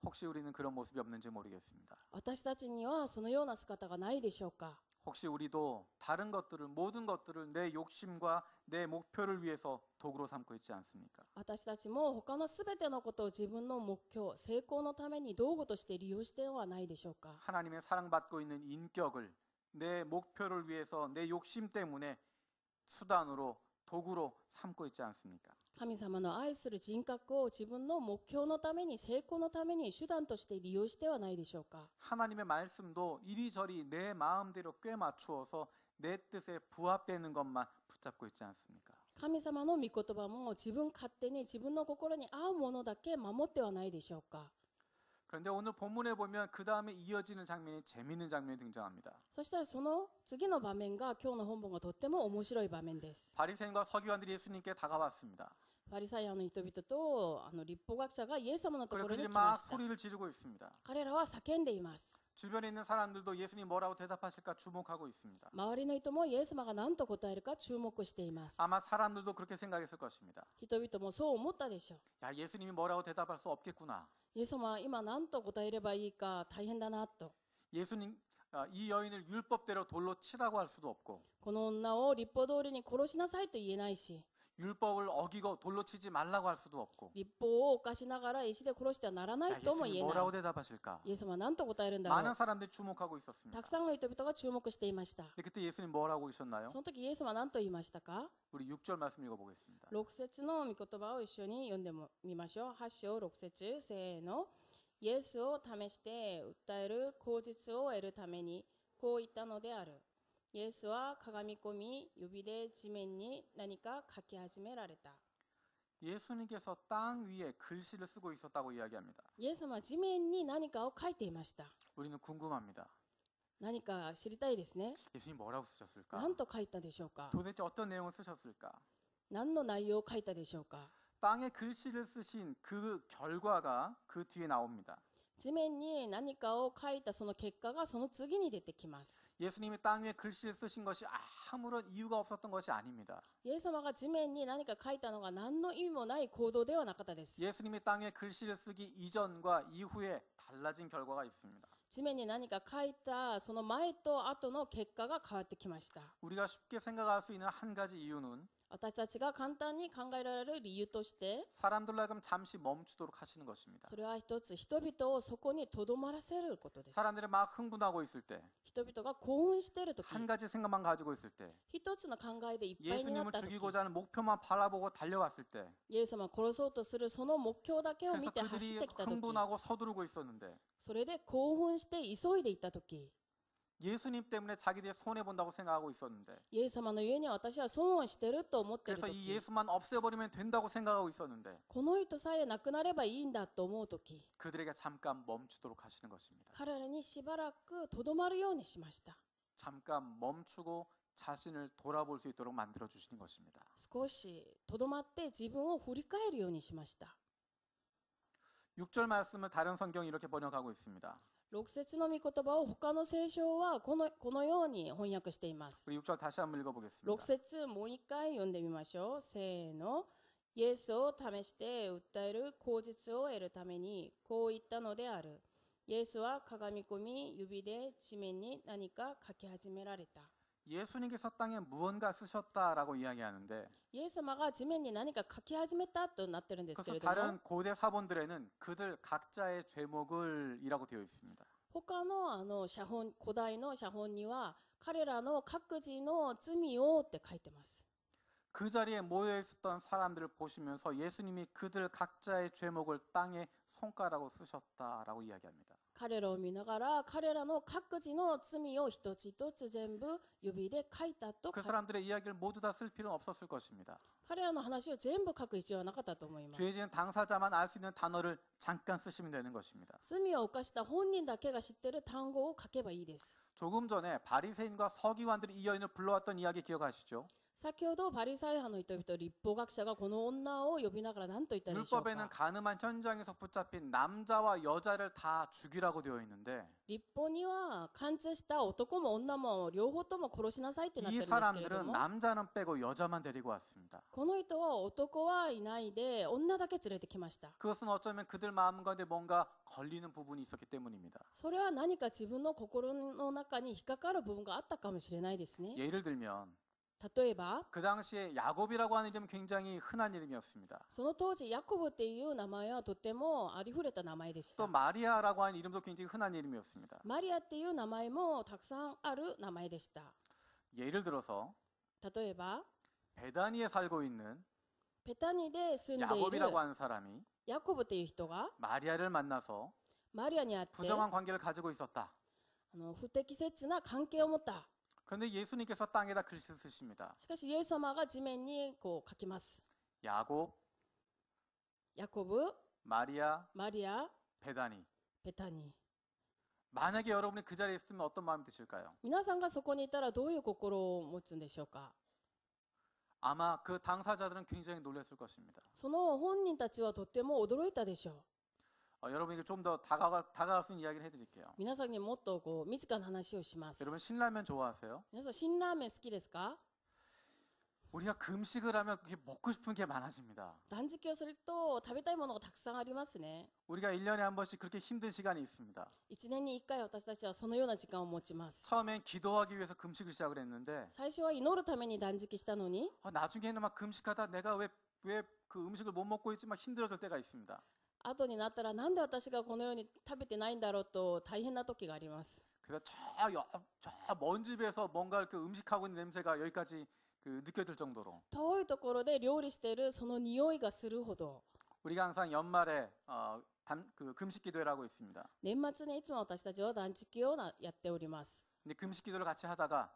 혹시 우리는 그런 모습이 없는지 모르겠습니다. 私たちにはそのような姿がないでしょうか？ 혹시 우리도 다른 것들을 모든 것들을 내 욕심과 내 목표를 위해서 도구로 삼고 있지 않습니까? 私たちも他のすべてのことを自分の目標、成功のために道具として利用してはないでしょうか？ 하나님의 사랑받고 있는 인격을 내 목표를 위해서 내 욕심 때문에 수단으로 도구로 삼고 있지 않습니까? 神様の愛する人格を自分の目標のために、成功のために手段として利用してはないでしょうか？ 하나님의 말씀도 이리저리 내 마음대로 꽤 맞추어서 내 뜻에 부합되는 것만 붙잡고 있지 않습니까? 神様の御言葉も自分勝手に自分の心に合うものだけ守ってはないでしょうか？ 그런데 오늘 본문에 보면 그 다음에 이어지는 장면이 재미있는 장면이 등장합니다. そしたらその次の場面が今日の本文がとっても面白い場面です。 바리새인과 서기관들이 예수님께 다가왔습니다. パリサイ派の人々と立法学者がイエス様のところに 그리고 来 그들이 ま 막 した。 소리를 지르고 있습니다. 彼らは叫んでいます。 주변에 있는 사람들도 예수님 뭐라고 대답하실까 주목하고 있습니다. 周りの人もイエス様が何と答えるか注目しています。 아마 사람들도 그렇게 생각했을 것입니다. 人々もそう思ったでしょう。 야, 예수님이 뭐라고 대답할 수 없겠구나. イエス様は今何と答えればいいか大変だなと。 예수님 이 여인을 율법대로 돌로 치라고 할 수도 없고 この女を立法通りに殺しなさいと言えないし、 율법을 어기고 돌로 치지 말라고 할 수도 없고 立法を犯しながら石で殺してはならない 야, とも 예수님이 言えな 뭐라고 い。 대답하실까? イエス様は何と答えるんだろ 많은 う。 사람들이 주목하고 있었습니다. たくさんの人々が注目していました。 근데 그때 예수님 뭐라고 하셨나요? その時イエス様は何と言いましたか？ 우리 6절 말씀 읽어보겠습니다. 6節の御言葉を一緒に読んでみましょう。8章6節、せーの。イエスを試して訴える口実を得るためにこう言ったのである。イエスはかがみ込み、指で地面に何か書き始められた。 예수님께서 땅 위에 글씨를 쓰고 있었다고 이야기합니다. イエス様は地面に何かを書いていました。 우리는 궁금합니다. 何か知りたいですね。 예수님 뭐라고 쓰셨을까? 何と書いたでしょうか？ 도대체 어떤 내용을 쓰셨을까? 何の内容を書いたでしょうか？ 땅에 글씨를 쓰신 그 결과가 그 뒤에 나옵니다. 地面に何かを書いたその結果がその次に出てきます。 예수님이 땅 위에 글씨를 쓰신 것이 아무런 이유가 없었던 것이 아닙니다. イエス様が地面に何か書いたのが何の意味もない行動ではなかったです。 예수님이 땅 위에 글씨를 쓰기 이전과 이후에 달라진 결과가 있습니다. 地面に何か書いたその前と後の結果が変わってきました。 우리가 쉽게 생각할 수 있는 한 가지 이유는 私たちが簡単に考えられる理由として、 사람들로 하여금 잠시 멈추도록 하시는 것입니다. それは一つ、人々をそこにとどまらせることです。 사람들이 막 흥분하고 있을 때, 人々が興奮しているとき、 한 가지 생각만 가지고 있을 때, 一つの考えでいっぱいになっ 예수님을 たとき、 죽이고자 하는 목표만 바라보고 달려갔을 때, イエス様を殺そうとするその目標だけを見 그래서 て走っ 그들이 てきたとき、 흥분하고 서두르고 있었는데, それで興奮して急いでいったとき、 예수님 때문에 자기들이 손해본다고 생각하고 있었는데, イエス様のゆえに私は損をしてると思っている 그래서 と 이 き、 예수만 없애버리면 된다고 생각하고 있었는데, この人さえなくなればいいんだと思うとき、 그들에게 잠깐 멈추도록 하시는 것입니다. 彼らにしばらくとどまるようにしました。 잠깐 멈추고 자신을 돌아볼 수 있도록 만들어 주시는 것입니다. 少しとどまって自分を振り返るようにしました。 6절 말씀을 다른 성경이 이렇게 번역하고 있습니다. 6節の御言葉を他の聖書はこのように翻訳しています。 우리 6절 다시 한번 읽어보겠습니다. 6節もう一回読んでみましょう。せーの。イエスを試して訴える口実を得るためにこう言ったのである。イエスはかがみ込み指で地面に何か書き始められた。 예수님께서 땅에 무언가 쓰셨다라고 이야기하는데, イエス様が地面に何か書き始めたとなってるんですけ 그래서 れども、 다른 고대 사본들에는 그들 각자의 죄목을 이라고 되어 있습니다. 他の写本、古代の写本には彼らの各自の罪をって書いてます。 그 자리에 모여 있었던 사람들을 보시면서 예수님이 그들 각자의 죄목을 땅에 손가락으로 쓰셨다라고 이야기합니다. 彼らを見ながら彼らの各自の罪を一つ一つ全部指で書いたと 그 사람들의 이야기를 모두 다 쓸 필요는 없었을 것입니다. 彼らの話を全部書く必要はなかったと思います。 죄 지은 당사자만 알 수 있는 단어를 잠깐 쓰시면 되는 것입니다. 罪を犯した本人だけが知っている単語を書けばいいです。 조금 전에 바리새인과 서기관들이 이 여인을 불러왔던 이야기 기억하시죠? 先ほどパリサイ派の人々、立法学者がこの女を呼びながら何と言ったでしょう 율법에는 か。 가늠한 현장에서 붙잡힌 남자와 여자를 다 죽이라고 되어 있는데, 立法には貫通した男も女も両方とも殺しなさいってなって 이 るんですけれど 사람들은 も、 남자는 빼고 여자만 데리고 왔습니다. この人は男はいないで女だけ連れてきました。 그것은 어쩌면 그들 마음 가운데 뭔가 걸리는 부분이 있었기 때문입니다. それは何か自分の心の中に引っかかる部分があったかもしれないですね。 예를 들면 例えば、 그 당시에 야곱이라고 하는 이름은 굉장히 흔한 이름이었습니다. その当時ヤコブっていう名前はとてもありふれた名前でし 또 た。 마리아라고 하는 이름도 굉장히 흔한 이름이었습니다. マリアっていう名前もたくさんある名前でした。 예를 들어서 例えば、 베다니에 살고 있는 ペタニで住んでいる 야곱이라고 하는 사람이 ヤコブっていう人が 마리아를 만나서 マリアに会って 부정한 관계를 가지고 있었다. 不適切な関係を持った。 그런데 예수님께서 땅에다 글씨 쓰십니다. しかしイエス様が地面にこう書きます。 야곱, ヤコブ、 마리아, マリア、 베다니. ペタニ。 만약에 여러분이 그 자리에 있으면 어떤 마음이 드실까요? 皆さんがそこにいたらどういう心を持つんでしょうか。 아마 그 당사자들은 굉장히 놀랐을 것입니다. その本人たちはとっても驚いたでしょう。 여러분에게 좀 더 다가갈 수 있는 이야기를 해드릴게요. 皆さんにもっとこう身近な話をします。 여러분 신라면 좋아하세요? 皆さん辛ラーメン好きですか？ 우리가 금식을 하면 그게 먹고 싶은 게 많아집니다. 断食をすると食べたいものがたくさんありますね。 우리가 1년에 한 번씩 그렇게 힘든 시간이 있습니다. 1年に1回私たちはそのような時間を持ちます。 처음엔 기도하기 위해서 금식을 시작을 했는데 最初は祈るために断食したのに、 나중에는 막 금식하다 내가 왜 그 음식을 못 먹고 있지 막 힘들어질 때가 있습니다. 後になったらなんで私がこのように食べてないんだろうと大変な時があります。 그래서 저 먼 집에서 뭔가 이렇게 음식하고 있는 냄새가 여기까지 그 느껴질 정도로 遠いところで料理しているその匂いがするほど、 우리가 항상 연말에 그 금식 기도회를 하고 있습니다. 年末にいつも私たちは断食をやっております。 근데 금식 기도를 같이 하다가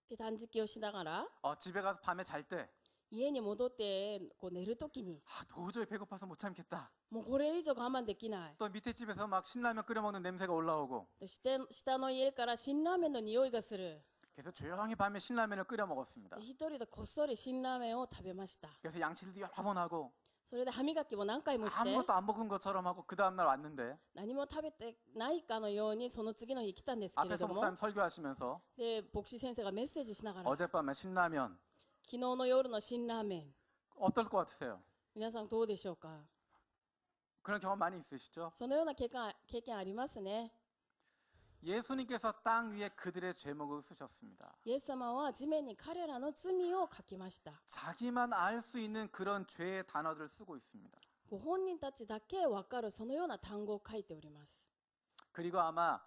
で断食をしながら 집에 가서 밤에 잘 때 家に戻ってこう寝るときに 도저히 배고파서 못 참겠다. もうこれ以上我慢できない。 또 밑에 집에서 막 신라면 끓여 먹는 냄새가 올라오고 で下の家から辛ラーメンの匂いがする。 그래서 조용히 밤에 신라면을 끓여 먹었습니다. で一人でこっそり辛ラーメンを食べました。 그래서 양치질도 여러 번 하고 それで歯磨きも何回もして 아무것도 안 먹은 것처럼 하고 그 다음날 왔는데 何も食べてないかのようにその次の日来たんですけれ 앞에서 ども 목사님 설교하시면서 で牧師先生がメッセージしながら 어젯밤에 신라면 昨日の夜の辛ラーメン 어떨 것 같으세요? 皆さんどうでしょうか 그런 경험 많이 있으시죠? そのような経験ありますね 예수님께서 땅 위에 그들의 죄목을 쓰셨습니다. イエス様は地面に彼らの罪を書きました 자기만 알 수 있는 그런 죄의 단어들을 쓰고 있습니다. ご本人たちだけ分かるそのような単語を書いております 그리고 아마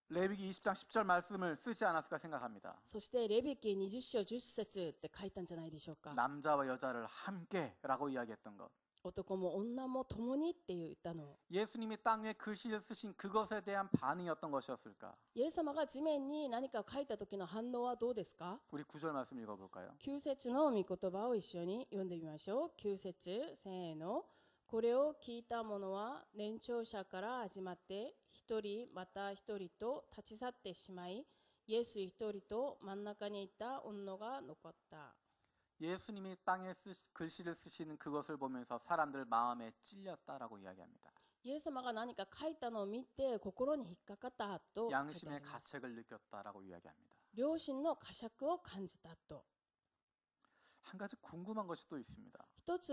레위기 20장 10절 말씀을 쓰지 않았을까 생각합니다. そしてレビ記20章10節って書いたんじゃないでしょうか 남자와 여자를 함께라고 이야기했던 것. 男も女も共にって言ったの 예수님이 땅 위에 글씨를 쓰신 그것에 대한 반응이 어떤 것이었을까? イエス様が地面に何か書いた時の反応はどうですか 우리 9절 말씀 읽어볼까요? 9節の御言葉を一緒に読んでみましょう9節せーのこれを聞いた者は年長者から始まって一人また一人と立ち去ってしまいイエス一人と真ん中にいた女が残った 예수님이 땅에 글씨를 쓰시는 그것을 보면서 사람들 마음에 찔렸다라고 이야기합니다. イエス様が何か書いたのを見て心に引っかかったと書いてあり 양심의 ます 가책을 느꼈다라고 이야기합니다. 良心の呵責を感じたと 한 가지 궁금한 것이 또 있습니다.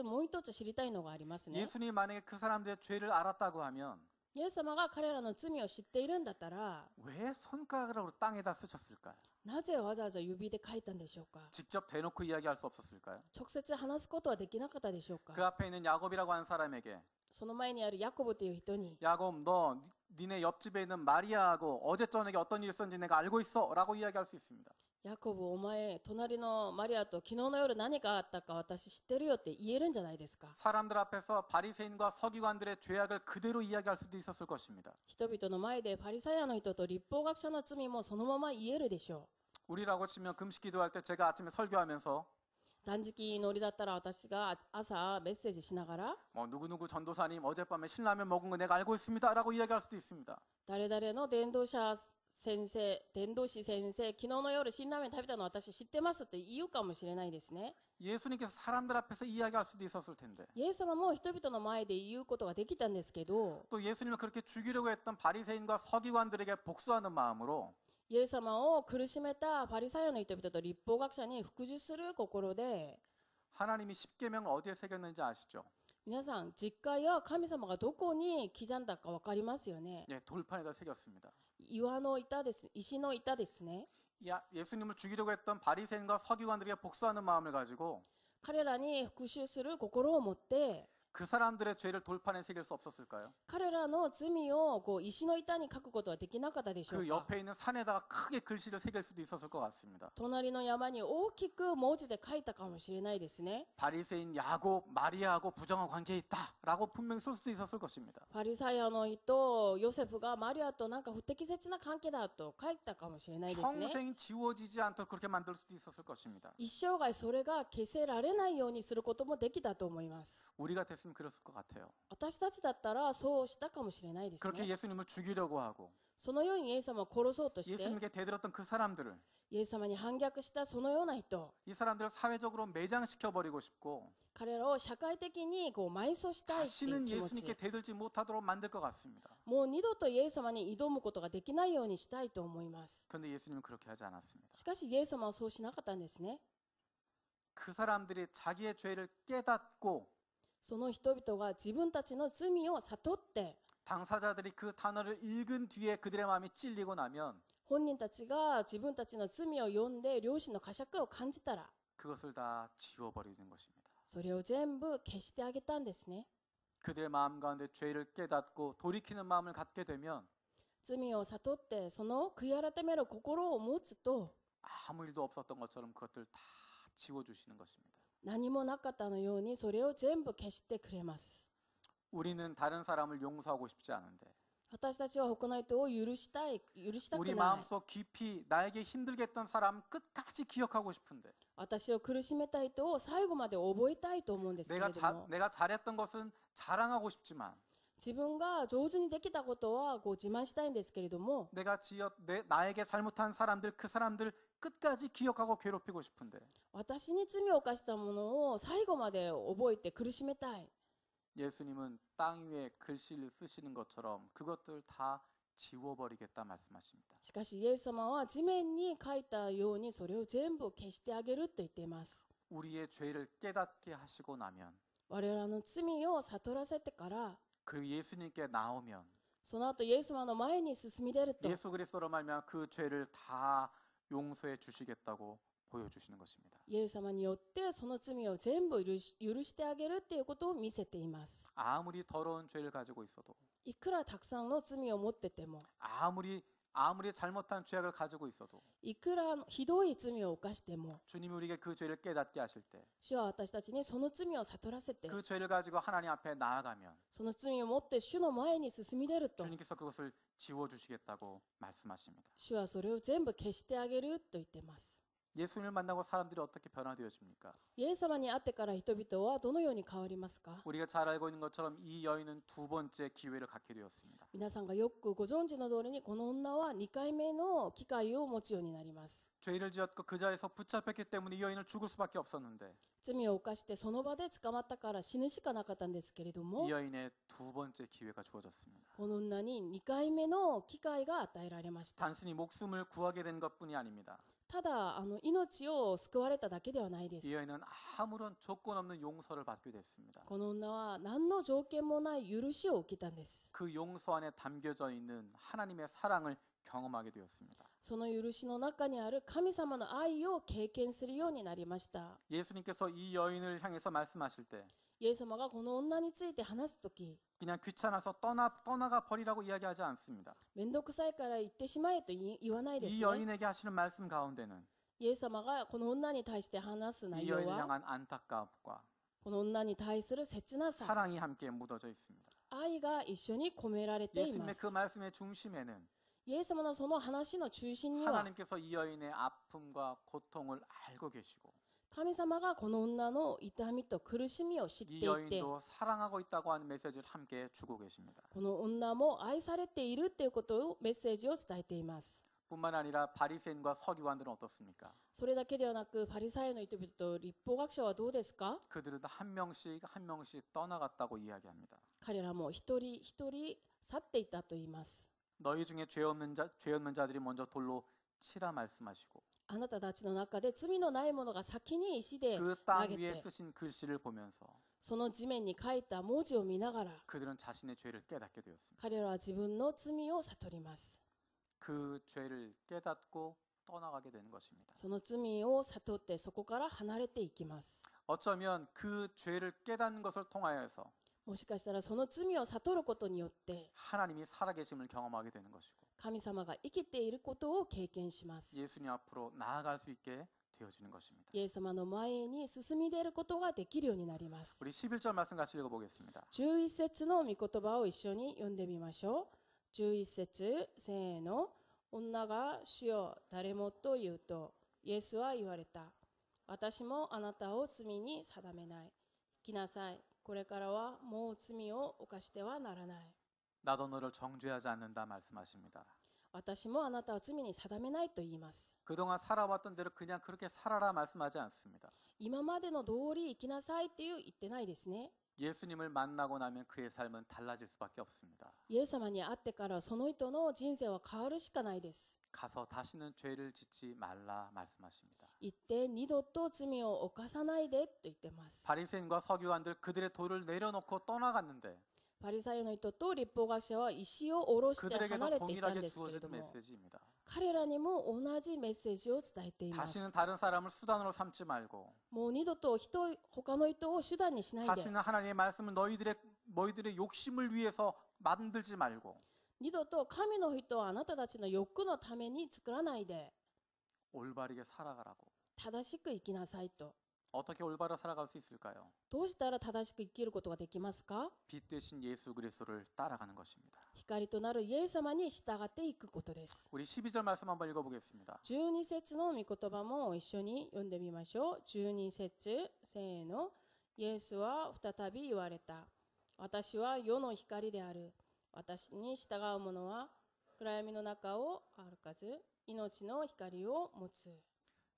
もう一つ知りたいのがありますね 예수님이 만약에 그 사람들의 죄를 알았다고 하면 イエス様が彼らの罪を知っているんだったら 왜 손가락으로 땅에다 쓰셨을까요? なぜわざわざ指で書いたんでしょうか 직접 대놓고 이야기할 수 없었을까요? 直接話すことはできなかったでしょうか 그 앞에 있는 야곱이라고 하는 사람에게 その前にあるヤコブという人に 야곱 너 니네 옆집에 있는 마리아하고 어제 저녁에 어떤 일이 있었는지 내가 알고 있어 라고 이야기할 수 있습니다. ヤコブお前隣のマリアと昨日の夜何かあったか私知ってるよって言えるんじゃないですか 사람들 앞에서 바리새인과 서기관들의 죄악을 그대로 이야기할 수도 있었을 것입니다. 人々の前でパリサイアの人と立法学者の罪もそのまま言えるでしょ 우리라고 치면 금식 기도할 때 제가 아침에 설교하면서 う断食祈りだったら私が朝メッセージしながら 뭐 누구누구 전도사님 어젯밤에 신라면 먹은 거 내가 알고 있습니다 라고 이야기할 수도 있습니다. 誰々の伝道師先生昨日の夜辛ラーメン食べたの私知ってますって言うかもしれないですね 예수님께서 사람들 앞에서 이야기할 수도 있었을 텐데 イエス様も人々の前で言うことができたんですけど 또 예수님을 그렇게 죽이려고 했던 바리새인과 서기관들에게 복수하는 마음으로 イエス様を苦しめたパリサイアの人々と立法学者に服従する心で 하나님이 십계명을 어디에 새겼는지 아시죠? 皆さん実家や神様がどこに刻んだか分かりますよね 예, 돌판에다 새겼습니다. 岩の板です石の板ですね 예수님을 죽이려고 했던 바리새인과 서기관들에게 복수하는 마음을 가지고 彼らに復讐する心を持って 그 사람들의 죄를 돌판에 새길 수 없었을까요? 彼らの罪を石の板に書くことはできなかったでしょう 그 か 옆에 있는 산에다가 크게 글씨를 새길 수도 있었을 것 같습니다. 隣の山に大きく文字で書いたかもしれないですね 바리새인 야곱, 마리아하고 부정한 관계에 있다라고 분명히 쓸 수도 있었을 것입니다. パリサイアの人ヨセフがマリアとなんか不適切な関係だと書いたかもしれないですね 평생 지워지지 않도록 그렇게 만들 수도 있었을 것입니다. 一生涯それが消せられないようにすることもできたと思います 우리가 됐으면 그랬을 것 같아요. 私たちだったらそうしたかもしれないです 그렇게 ね 예수님을 죽이려고 하고 そのようにイエス様を殺そうとして 예수님께 대들었던 그 사람들을 イエス様に反逆したそのような人 이 사람들을 사회적으로 매장시켜버리고 싶고 彼らを社会的に埋葬したいっていう 다시는 気持 예수님께 ち 대들지 못하도록 만들 것 같습니다. もう二度とイエス様に挑むことができないようにしたいと思います 그런데 예수님은 그렇게 하지 않았습니다. しかしイエス様はそうしなかったんですね 그 사람들이 자기의 죄를 깨닫고 その人々が自分たちの罪を悟って 당사자들이 그 단어를 읽은 뒤에 그들의 마음이 찔리고 나면 本人たちが自分たちの罪を読んで良心の呵責を感じたら 그것을 다 지워버리는 것입니다. それを全部消してあげたんですね 그들의 마음 가운데 죄를 깨닫고 돌이키는 마음을 갖게 되면 罪を悟ってその悔い改める心を持つと 아무 일도 없었던 것처럼 그것들 다 지워주시는 것입니다. 何もなかったのようにそれを全部消してくれます 우리는 다른 사람을 용서하고 싶지 않은데 私たちは他の人を許したく 우리 ない 마음속 깊이 나에게 힘들게 했던 사람 끝까지 기억하고 싶은데 私を苦しめた人を最後まで覚えたいと思うんですけれども 내가 잘했던 것은 자랑하고 싶지만 自分が上手にできたことは自慢したいんですけれども 나에게 잘못한 사람들 그 사람들 끝까지 기억하고 괴롭히고 싶은데 私に罪を犯したものを最後まで覚えて苦しめたい。 예수님은 땅 위에 글씨를 쓰시는 것처럼 그것들 다 지워버리겠다 말씀하십니다. しかしイエス様は地面に書いたようにそれを全部消してあげると言っています。 우리의 죄를 깨닫게 하시고 나면 我々の罪を悟らせてから、 그리고 예수님께 나오면 その後イエス様の前に進み出ると、 예수 그리스도로 말미암아 그 죄를 다 용서해 주시겠다고 보여주시는 것입니다. イエス様によってその罪を全部許してあげるということを見せています。 아무리 더러운 죄를 가지고 있어도 いくらたくさんの罪を持ってても、 아무리 잘못한 죄악을 가지고 있어도 いくらひどい罪を犯しても、 주님이 우리에게 그 죄를 깨닫게 하실 때 그 主は私たちにその罪を悟らせて、 죄를 가지고 하나님 앞에 나아가면 その罪を持って主の前に進み出ると、 주님께서 그것을 지워주시겠다고 말씀하십니다. 主はそれを全部消してあげると言っています。 예수님을 만나고 사람들이 어떻게 변화되어집니까? イエス様に会ってから人々はどのように変わりますか？ 우리가 잘 알고 있는 것처럼 이 여인은 두 번째 기회를 갖게 되었습니다. 皆さんがよくご存知の通りに、この女は2回目の機会を持つようになります。 죄를 지었고 그 자리에서 붙잡혔기 때문에 이 여인을 죽을 수밖에 없었는데 罪を犯してその場で捕まったから死ぬしかなかったんですけれども、 이 여인의 두 번째 기회가 주어졌습니다. この女に2回目の機会が与えられました。 단순히 목숨을 구하게 된 것뿐이 아닙니다. ただ命を救われただけではないで 이 す。 여인은 아무런 조건 없는 용서를 받게 됐습니다. この女は何の条件もない許しを受けたんです。 그 용서 안에 담겨져 있는 하나님의 사랑을 경험하게 되었습니다. その許しの中にある神様の愛を経験するようになりました。 예수님께서 이 여인을 향해서 말씀하실 때 イエス様がこの女について話すとき、 그냥 귀찮아서 떠나가 버리라고 이야기하지 않습니다. めんどくさいから言ってしまえと言わないです 이 ね。 여인에게 하시는 말씀 가운데는 イエス様がこの女に対して話す 이 内容 여인을 は、 향한 안타까움과 この女に対する切なさ、 사랑이 함께 묻어져 있습니다. 愛が一緒に込められていま 예수님의 す。 그 말씀의 중심에는 イエス様のその話の中心には、 하나님께서 이 여인의 아픔과 고통을 알고 계시고 神様がこの女の痛みと苦しみを知って 이 いて、 여인도 사랑하고 있다고 하는 메시지를 함께 주고 계십니다. この女も愛されているということをメッセージを伝えています。 뿐만 아니라 바리새인과 서기관들은 어떻습니까? それだけではなく、パリサイの人々と律法学者はどうですか？ 그들은 한 명씩 떠나갔다고 이야기합니다. 彼らも一人一人去っていたと言います。 너희 중에 죄 없는 자들이 먼저 돌로 치라 말씀하시고 あなたたちの中で罪のない者が先に石で 그 投 땅 げ 위에 て、 쓰신 글씨를 보면서 その地面に書いた文字を見ながら、 그들은 자신의 죄를 깨닫게 되었습니다. 彼らは自分の罪を悟ります。 그 죄를 깨닫고 떠나가게 되는 것입니다. その罪を悟ってそこから離れていきます。 어쩌면 그 죄를 깨닫는 것을 통하여서 もしかしたらその罪を悟ることによって、 하나님이 살아계심을 경험하게 되는 것이고 神様が生きていることを経験します。 예수님 앞으로 나아갈 수 있게 되어지는 것입니다. イエス様の前に進み出ることができるようになります。 우리 11절 말씀 같이 읽어보겠습니다. 11節の御言葉を一緒に読んでみましょう。11節、せーの。女が主よ誰もと言うと、イエスは言われた。私もあなたを罪に定めない。来なさい。これからはもう罪を犯してはならない。 나도 너를 정죄하지 않는다 말씀하십니다. 私もあなたを罪に定めないと言います。 그동안 살아왔던 대로 그냥 그렇게 살아라 말씀하지 않습니다. 今までの通り生きなさいって言ってないですね。 예수님을 만나고 나면 그의 삶은 달라질 수밖에 없습니다. イエス様に会ってからその人の人生は変わるしかないです。 가서 다시는 죄를 짓지 말라 말씀하십니다. 行って二度と罪を犯さないでと言ってます。 바리새인과 서기관들 그들의 돌을 내려놓고 떠나갔는데 パリサイの人と律法学者は石を下ろして離 그들에게도 れていたん 동일하게 ですけれ 주어지는 ども、 메시지입니다. 彼らにも同じメッセージを伝えています。 다시는 다른 사람을 수단으로 삼지 말고 もう二度と他の人を手段にしないで、 다시는 하나님의 말씀을 너희들의 욕심을 위해서 만들지 말고 二度と神の人はあなたたちの欲のために作らないで、 올바르게 살아가라고. 正しく生きなさいと。 어떻게 올바르게 살아갈 수 있을까요? どうしたら正しく生きることができますか？ 빛 되신 예수 그리스도를 따라가는 것입니다. 光となるイエス様に従っていくことです。 우리 12절 말씀 한번 읽어보겠습니다. 12節の御言葉も一緒に読んでみましょう。12節、せーの。イエスは再び言われた。私は世の光である。私に従う者は暗闇の中を歩かず命の光を持つ。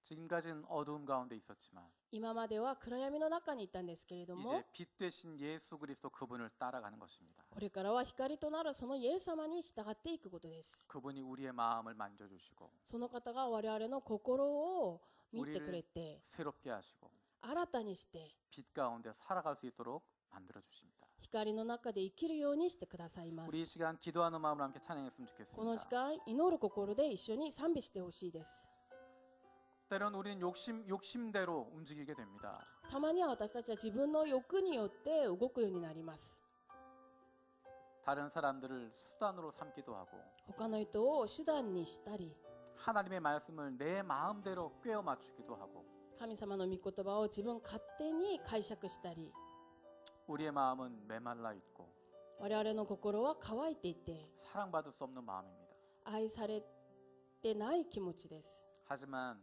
지금까지는 어두움 가운데 있었지만 今までは暗闇の中にいたんですけれども、 이제 빛 되신 예수 그리스도 그분을 따라가는 것입니다. これからは光となるそのイエス様に従っていくことです。 그분이 우리의 마음을 만져주시고 その方が我々の心を見てくれて 새롭게 하시고 新たにして 빛 가운데 살아갈 수 있도록 만들어 주십니다. 光の中で生きるようにしてくださいます。 우리 이 시간 기도하는 마음으로 함께 찬양했으면 この時 좋겠습니다. 間祈る心で一緒に賛美してほしいです。 때론 우리는 욕심대로 움직이게 됩니다. たまには私たちは自分の欲によって動くようになります。 다른 사람들을 수단으로 삼기도 하고 他の人を手段にしたり、 하나님의 말씀을 내 마음대로 꿰어 맞추기도 하고 神様の御言葉を自分勝手に解釈したり、 우리의 마음은 메말라 있고 我々の心は乾いていて 사랑받을 수 없는 마음입니다. 愛されてない気持ちです。 하지만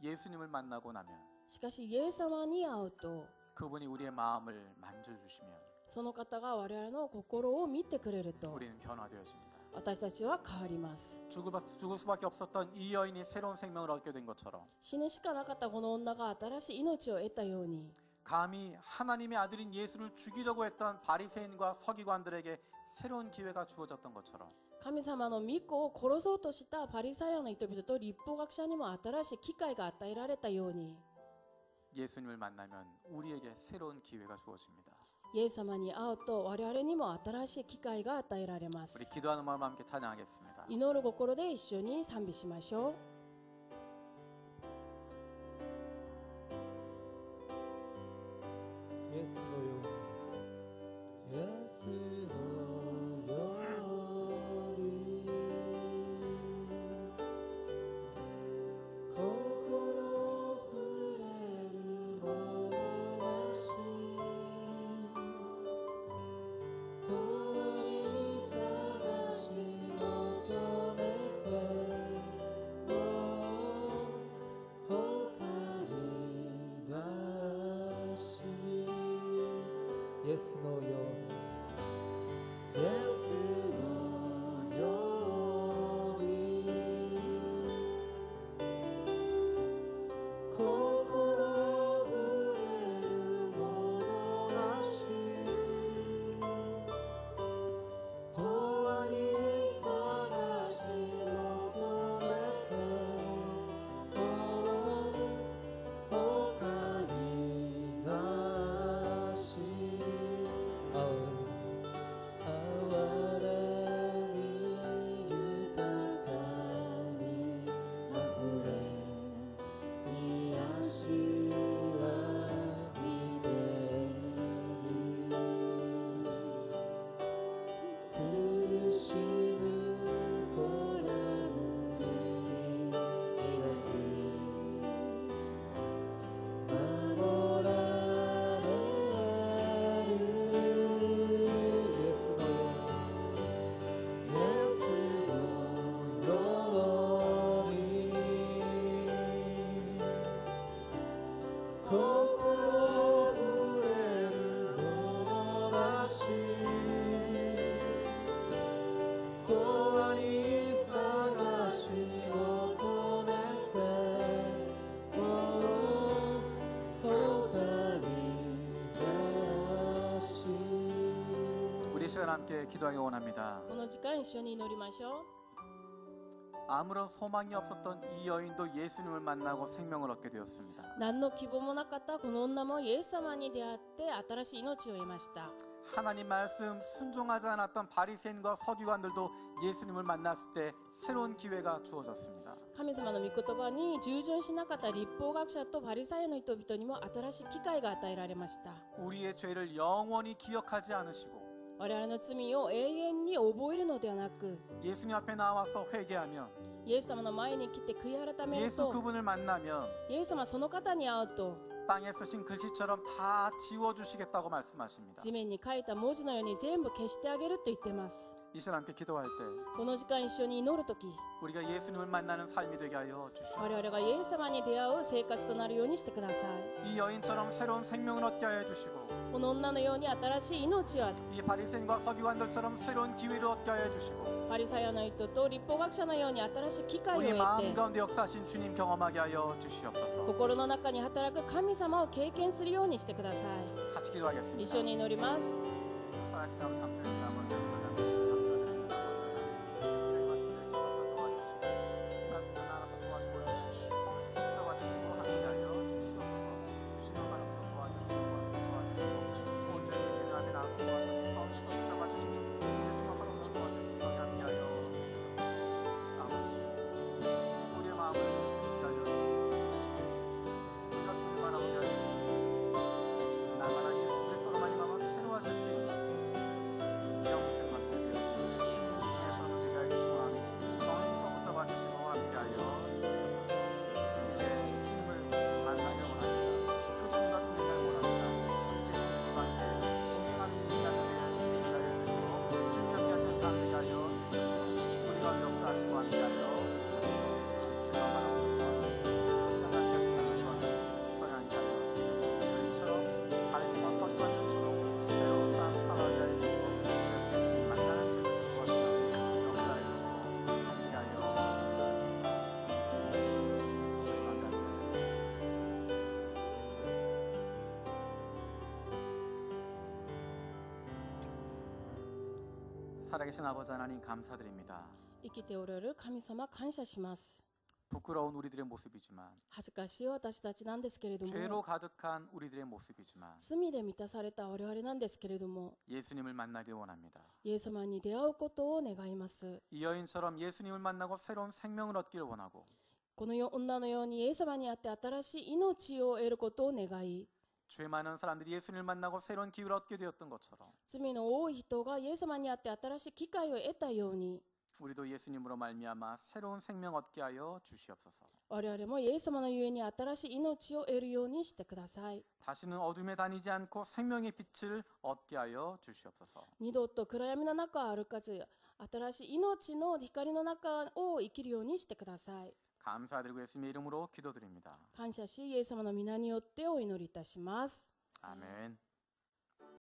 예수님을 만나고 나면 しかしイエス様に会うと 그분이 우리의 마음을 만져주시면 その方が我々の心を見てくれると 우리는 변화되어집니다. 私たちは変わります。 죽을 수밖에 없었던 이 여인이 새로운 생명을 얻게 된 것처럼 死ぬしかなかったこの女が新しい命を得たように、 감히 하나님의 아들인 예수를 죽이려고 했던 바리새인과 서기관들에게 새로운 기회가 주어졌던 것처럼 神様の御子を殺そうとしたパリサイアの人々と律法学者にも新しい機会が与えられたように、 예수님을 만나면 우리에게 새로운 기회가 주어집니다. イエス様に会うと我々にも新しい機会が与えられます。 우리 기도하는 마음 함께 찬양하겠습니다. 祈る心で一緒に賛美しましょう。 예수のように 예수のように心触れるものなし共に探し求めても他になしイエスのようにイエスのように心触れるものなし永遠に探し求めても他になし哀れみ豊かにあふれ癒しは見て苦しむ子ら胸に抱き守られるイエスのように心触れるものなし永遠に探し求めても他になし 우리 이 시간 함께 기도하기 원합니다. この時間一緒に祈りましょう。 아무런 소망이 없었던 이 여인도 예수님을 만나고 생명을 얻게 되었습니다. 何の希望もなかったこの女もイエス様に出会って新しい命を得ました。 하나님 말씀 순종하지 않았던 바리새인과 서기관들도 예수님을 만났을 때 새로운 기회가 주어졌습니다. 神様の御言葉に従順しなかった律法学者とパリサイアの人々にも新しい機会が与えられました。 우리의 죄를 영원히 기억하지 않으시고 我々の罪を永遠に覚えるのではなく、 예수님 앞에 나와서 회개하면 イエス様の前に来て悔い改める 예수 と、 그분을 만나면 イエス様その方に会うと 땅에 쓰신 글씨처럼 다 지워주시겠다고 말씀하십니다. 地面に書いた文字のように全部消してあげると言ってます。 이 시간 함께 기도할 때 この時間一緒に祈るとき、 우리가 예수님을 만나는 삶이 되게 하여 我 주시옵소서. 々がイエス様に出会う生活となるようにしてください。 이 여인처럼 새로운 생명을 얻게 하여 주시고 この女のように新しい命を与え、 이 바리새인과 서기관들처럼 새로운 기회를 얻게 하여 주시고 パリサイの人と立法学者のように新しい機会を 우리 得 마음 て 가운데 역사하신 주님 경험하게 하여 주시옵소서. 心の中に働く神様を経験するようにしてください。 같이 一 기도하겠습니다. 緒に祈ります。 살아계신 아버지 감사드립니다. 아버지 감사드립니다. 아버지 하나님 이 말씀들 나눠서 도와주시고 성령께서 붙잡아주시고 함께하여 주시옵소서. 주시는 말씀도 도와주시고 도와주시고 온전히 주님 앞에 나아서 도와주시고 성령께서 붙잡아주시니 이제 주만 바로서 도와주시고 함께하여 주시옵소서. 아버지 우리의 마음을 새롭게 하여 주시고 우리가 주님 바라보게 하여 주시고 나가라 예수 그리스도로 말미암아 새로워질 수 있는 영생 받게 되어지는 주님 위해서 누리게 해주시고 하니 성령께서 붙잡아 주시고 함께하여 주시옵소서. 이제 주님을 만나길 원합니다. 그 주님과 동행하길 원합니다. 대신 주님 함께 동행하는 인간을 되게 하여 주시고 주님 함께 하시는 삶 되게 하여 주시옵소서. 우리가 역사하시고 함께하여 주시옵소서. 주님 바라보고 도와주시고 우리가 함께 하신 날을 도와서 서게 함께하여 주시옵소서. 여인처럼 바리새마 서기관 것처럼 새로운 삶 살아가게 하여 주시고 새롭게 주님 만나는 제물을 도와주시고 역사해 주시고 함께하여 주시옵소서. 살아계신 아버지 하나님 감사드립니다. 生きておられる神様感謝します。 부끄러운 우리들의 모습이지만 恥ずかしい私たちなんですけれど 죄로 も、 가득한 우리들의 모습이지만 罪で満たされた我々なんですけれども、 예수님을 만나길 원합니다. イエス様に出会うことを願います。 이 여인처럼 예수님을 만나고 새로운 생명을 얻기를 원하고 この女のようにイエス様にあって新しい命を得ることを願い、 죄 많은 사람들이 예수님을 만나고 새로운 기회를 얻게 되었던 것처럼 罪の多い人がイエス様にあって新しい機会を得たように、 우리도 예수님으로 말미암아 새로운 생명 얻게 하여 주시옵소서. 我々もイエス様のゆえに新しい命を得るようにしてください。 다시는 어둠에 다니지 않고 생명의 빛을 얻게 하여 주시옵소서. 二度と暗闇の中を歩かず、新しい命の光の中を生きるようにしてください。 감사드리고 예수님의 이름으로 기도드립니다. 感謝し、イエス様の皆によってお祈りいたします。 아멘.